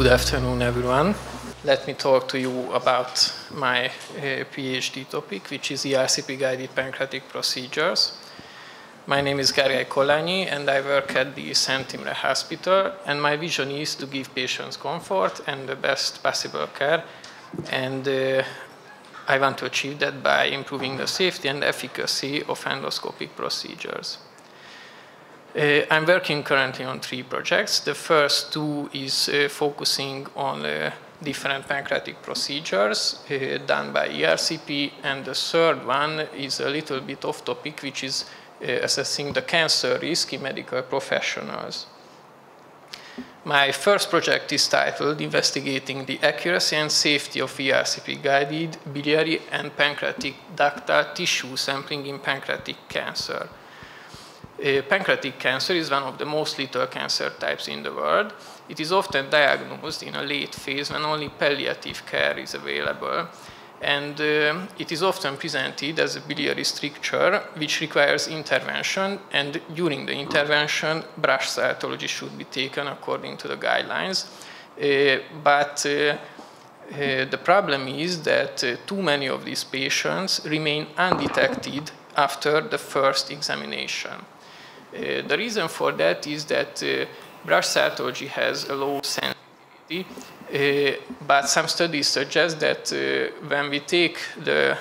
Good afternoon, everyone. Let me talk to you about my PhD topic, which is ERCP-guided pancreatic procedures. My name is Gergely Kollányi, and I work at the Szent Imre Hospital, and my vision is to give patients comfort and the best possible care, and I want to achieve that by improving the safety and efficacy of endoscopic procedures. I'm working currently on 3 projects. The first 2 is focusing on different pancreatic procedures done by ERCP, and the third one is a little bit off topic, which is assessing the cancer risk in medical professionals. My first project is titled Investigating the Accuracy and Safety of ERCP-guided biliary and pancreatic ductal tissue sampling in pancreatic cancer. Pancreatic cancer is one of the most lethal cancer types in the world. It is often diagnosed in a late phase when only palliative care is available. And it is often presented as a biliary stricture, which requires intervention. And during the intervention, brush cytology should be taken according to the guidelines. But the problem is that too many of these patients remain undetected after the first examination. The reason for that is that brush cytology has a low sensitivity, but some studies suggest that when we take the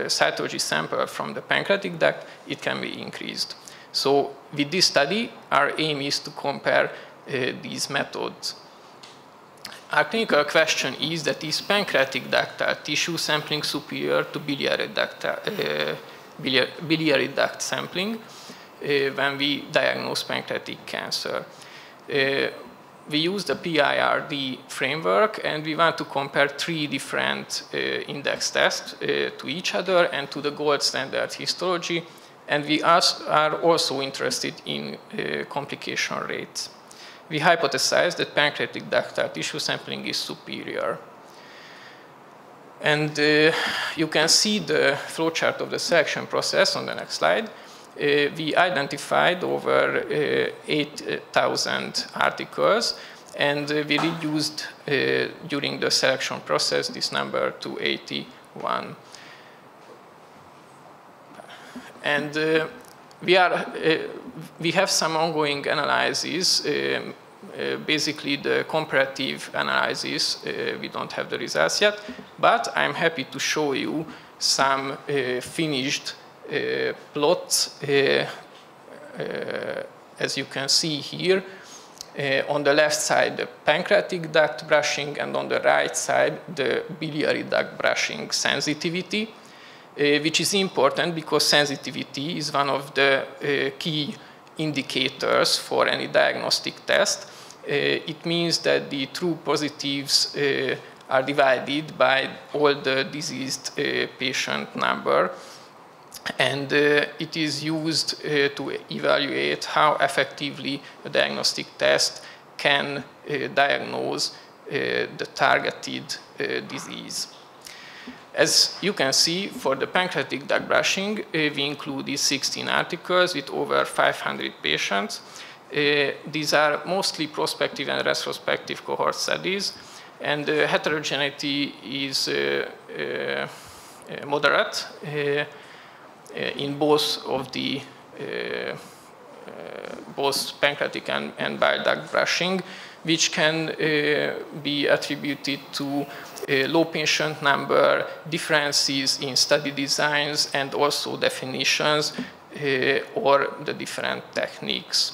cytology sample from the pancreatic duct, it can be increased. So with this study, our aim is to compare these methods. Our clinical question is that is pancreatic ductal tissue sampling superior to biliary duct sampling when we diagnose pancreatic cancer. We use the PIRD framework, and we want to compare 3 different index tests to each other and to the gold standard histology, and we are also interested in complication rates. We hypothesize that pancreatic ductal tissue sampling is superior. And you can see the flowchart of the selection process on the next slide. We identified over 8,000 articles, and we reduced during the selection process this number to 81. And we have some ongoing analyses, basically the comparative analysis. We don't have the results yet, but I'm happy to show you some finished plots, as you can see here. On the left side, the pancreatic duct brushing, and on the right side, the biliary duct brushing sensitivity, which is important because sensitivity is one of the key indicators for any diagnostic test. It means that the true positives are divided by all the diseased patient number. And it is used to evaluate how effectively a diagnostic test can diagnose the targeted disease. As you can see, for the pancreatic duct brushing, we included 16 articles with over 500 patients. These are mostly prospective and retrospective cohort studies, and the heterogeneity is moderate in both of the both pancreatic and bile duct brushing, which can be attributed to low patient number, differences in study designs, and also definitions or the different techniques.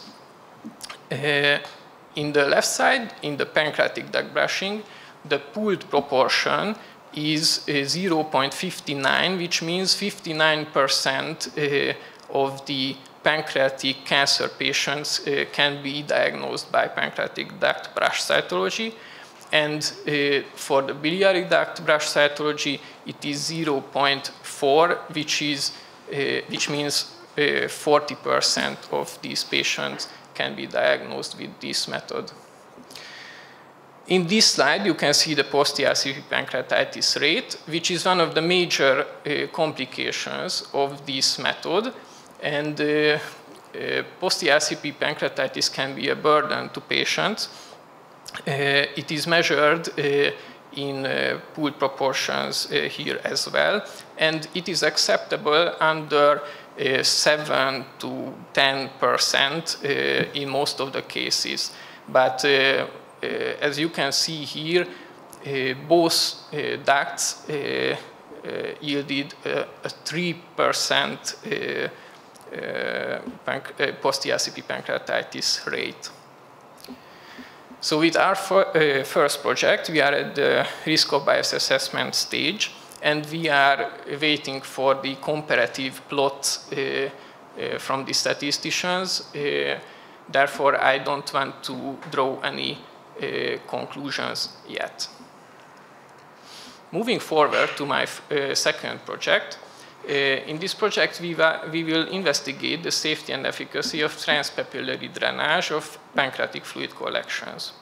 In the left side, in the pancreatic duct brushing, the pooled proportion is 0.59, which means 59% of the pancreatic cancer patients can be diagnosed by pancreatic duct brush cytology. And for the biliary duct brush cytology, it is 0.4, which means 40% of these patients can be diagnosed with this method. In this slide, you can see the post-ERCP pancreatitis rate, which is one of the major complications of this method. And post-ERCP pancreatitis can be a burden to patients. It is measured in pooled proportions here as well, and it is acceptable under 7 to 10% in most of the cases. But as you can see here, both ducts yielded a 3% post-ERCP pancreatitis rate. So with our first project, we are at the risk of bias assessment stage, and we are waiting for the comparative plots from the statisticians. Therefore, I don't want to draw any conclusions yet. Moving forward to my second project, in this project we will investigate the safety and efficacy of transpapillary drainage of pancreatic fluid collections.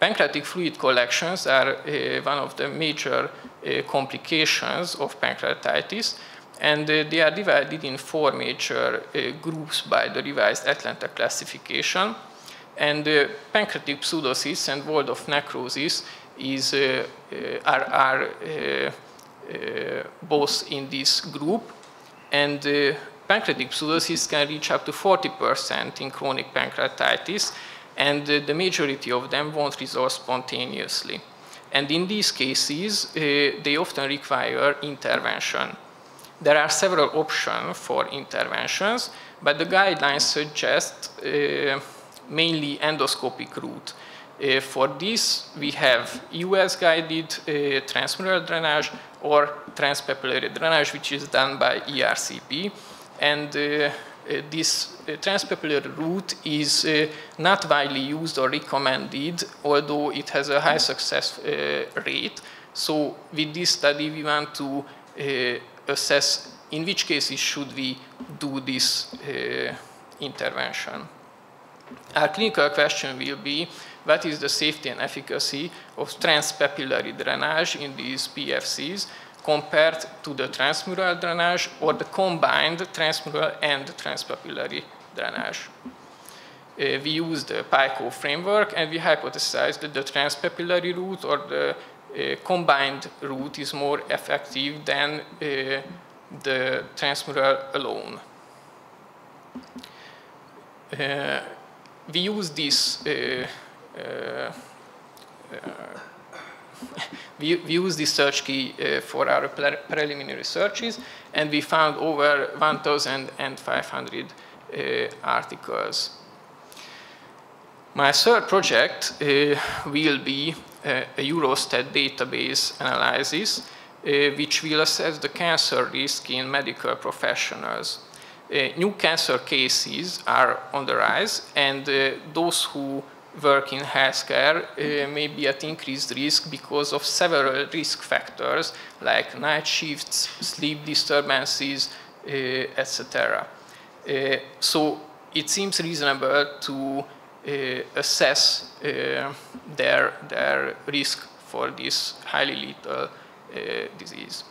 Pancreatic fluid collections are one of the major complications of pancreatitis, and they are divided in 4 major groups by the revised Atlanta classification. And pancreatic pseudocysts and walled-off necrosis are both in this group, and pancreatic pseudocysts can reach up to 40% in chronic pancreatitis, and the majority of them won't resolve spontaneously. And in these cases, they often require intervention. There are several options for interventions, but the guidelines suggest mainly endoscopic route. For this, we have US-guided transmural drainage or transpapillary drainage, which is done by ERCP. And this transpapillary route is not widely used or recommended, although it has a high success rate. So with this study, we want to assess in which cases should we do this intervention. Our clinical question will be, what is the safety and efficacy of transpapillary drainage in these PFCs compared to the transmural drainage or the combined transmural and transpapillary drainage? We used the PICO framework, and we hypothesized that the transpapillary route or the combined route is more effective than the transmural alone. We use this we use this search key for our preliminary searches, and we found over 1,500 articles. My third project will be a Eurostat database analysis, which will assess the cancer risk in medical professionals. New cancer cases are on the rise, and those who work in healthcare may be at increased risk because of several risk factors like night shifts, sleep disturbances, etc. So it seems reasonable to assess their risk for this highly lethal disease.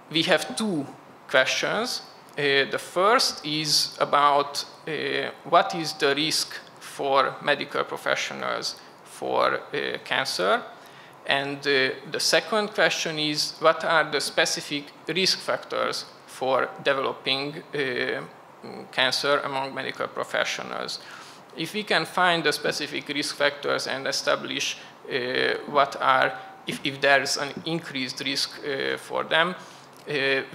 We have 2 questions. The first is about what is the risk for medical professionals for cancer, and the second question is what are the specific risk factors for developing cancer among medical professionals. If we can find the specific risk factors and establish if there is an increased risk for them,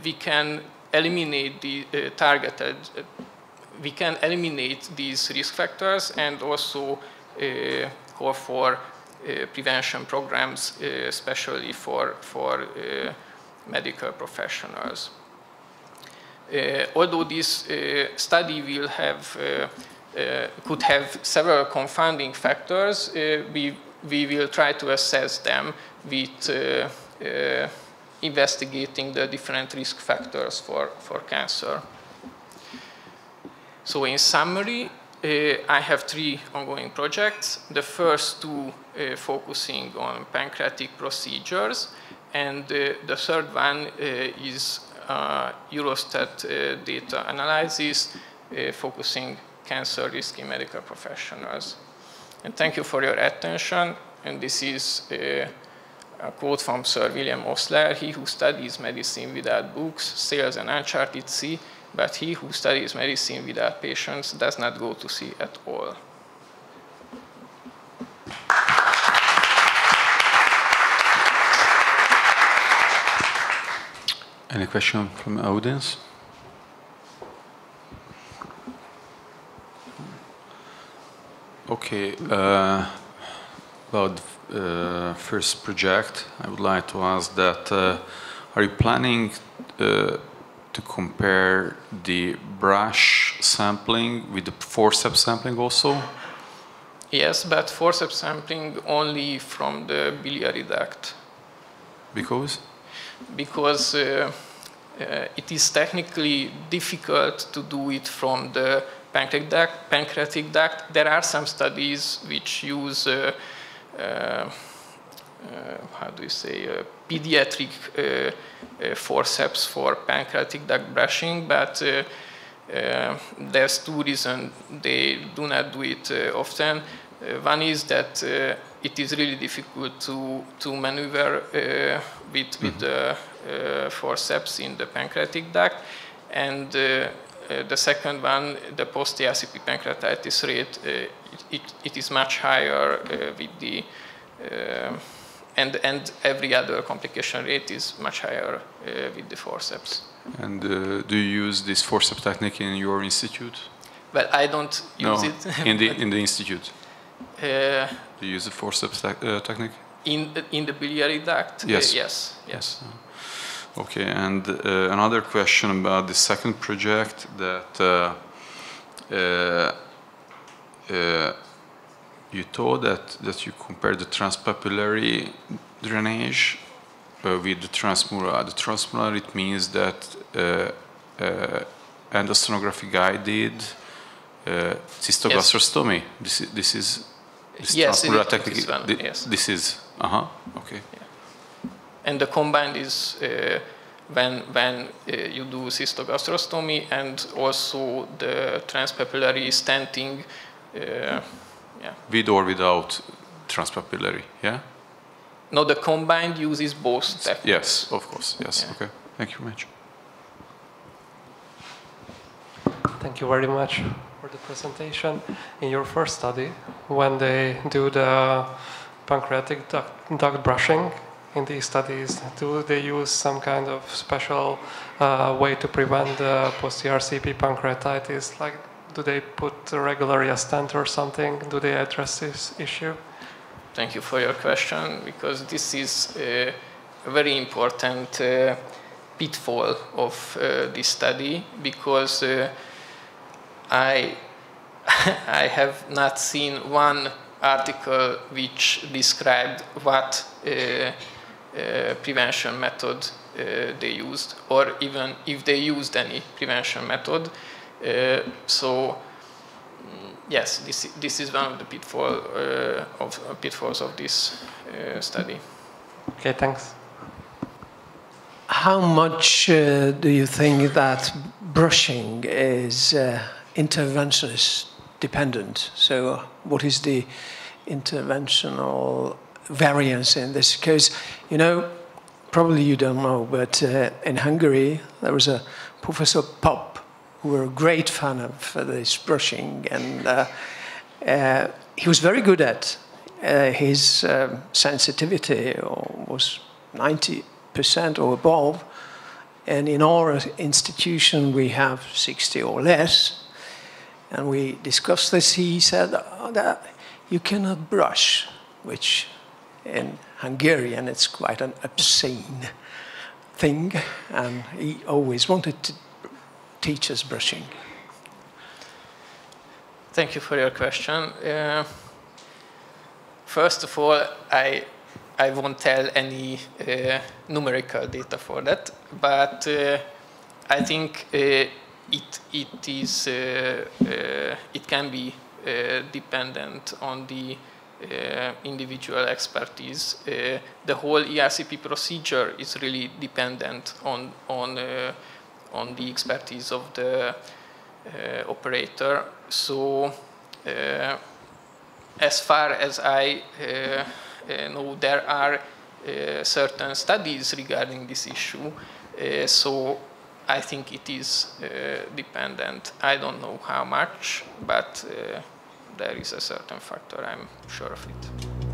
we can eliminate these risk factors and also call for prevention programs, especially for medical professionals. Although this study will could have several confounding factors, we will try to assess them with investigating the different risk factors for cancer. So in summary, I have 3 ongoing projects. The first 2 focusing on pancreatic procedures, and the third one is Eurostat data analysis focusing cancer risk in medical professionals. And thank you for your attention. And this is a quote from Sir William Osler: "He who studies medicine without books sails an uncharted sea, but he who studies medicine without patients does not go to sea at all." Any question from the audience? Okay, about the first project, I would like to ask that, are you planning to compare the brush sampling with the forceps sampling also? Yes, but forceps sampling only from the biliary duct. Because? Because it is technically difficult to do it from the pancreatic duct. There are some studies which use, how do you say, pediatric forceps for pancreatic duct brushing, but there's two reasons they do not do it often. One is that it is really difficult to maneuver with the forceps in the pancreatic duct, and the second one, the post-ERCP pancreatitis rate, it is much higher with the and every other complication rate is much higher with the forceps. And do you use this forceps technique in your institute? Well, I don't use it. in the institute. Do you use the forceps technique? In the biliary duct? Yes. Yes. Okay, and another question about the second project, that you told that you compared the transpapillary drainage with the transmural. The transmural, it means that endoscopic-guided cystogastrostomy. This is yes, transmural technique. Yes. This is okay. Yeah. And the combined is when you do cystogastrostomy and also the transpapillary stenting. With or without transpapillary, yeah? No, the combined uses both techniques. Yes, of course, yes. Yeah. Okay, thank you very much. Thank you very much for the presentation. In your first study, when they do the pancreatic duct brushing, in these studies, do they use some kind of special way to prevent the post-ERCP pancreatitis? Like, do they put regularly a stent or something? Do they address this issue? Thank you for your question, because this is a very important pitfall of this study, because I have not seen one article which described what prevention method they used, or even if they used any prevention method. So yes, this is one of the pitfalls of this study. Okay, thanks. How much do you think that brushing is interventionist dependent? So what is the interventional variance in this? Because, you know, probably you don't know, but in Hungary there was a Professor Pop who were a great fan of this brushing, and he was very good at his sensitivity was 90% or above, and in our institution we have 60 or less. And we discussed this. He said that you cannot brush, which in Hungarian it's quite an obscene thing, and he always wanted to teach us brushing. Thank you for your question. First of all, I won't tell any numerical data for that, but I think it can be dependent on the individual expertise. The whole ERCP procedure is really dependent on the expertise of the operator. So as far as I know, there are certain studies regarding this issue, so I think it is dependent. I don't know how much, but there is a certain factor, I'm sure of it.